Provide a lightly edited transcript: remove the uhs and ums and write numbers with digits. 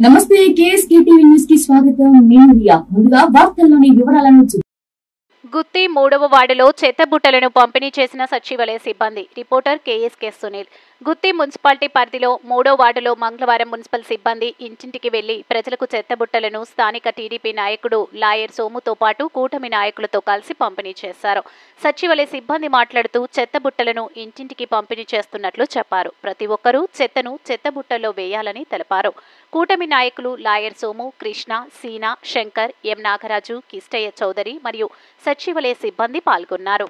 నమస్తే KSK TV news కి స్వాగతం. నేను రియా. ముందుగా వార్తల్లోని వివరాలను గుత్తి 3వ వార్డులో చెత్త బుట్టలను పంపిణీ చేసిన సచివాలయ సిబ్బంది. Reporter KSK Sunil. Gutti municipality పరిధిలో 3వ వార్డులో మంగళవారం మున్సిపల్ సిబ్బంది ఇంటింటికి వెళ్లి ప్రజలకు చెత్త బుట్టలను స్థానిక టీడీపీ నాయకుడు లాయర్ సోముతో పాటు కూటమి నాయకులతో కలిసి పంపిణీ చేశారు. సచివాలయ సిబ్బంది మాట్లాడుతూ చెత్త బుట్టలను ఇంటింటికి పంపిణీ చేస్తున్నట్లు చెప్పారు. ప్రతి ఒక్కరూ చెత్తను చెత్త బుట్టల్లో వేయాలని తెలిపారు. కూటమి నాయకులు లాయర్ సోము, కృష్ణ, సీనా, శంకర్, ఎం నాగరాజు, కిష్టయ్య చౌదరి మరియు సచివాలయ సిబ్బంది పాల్గొన్నారు.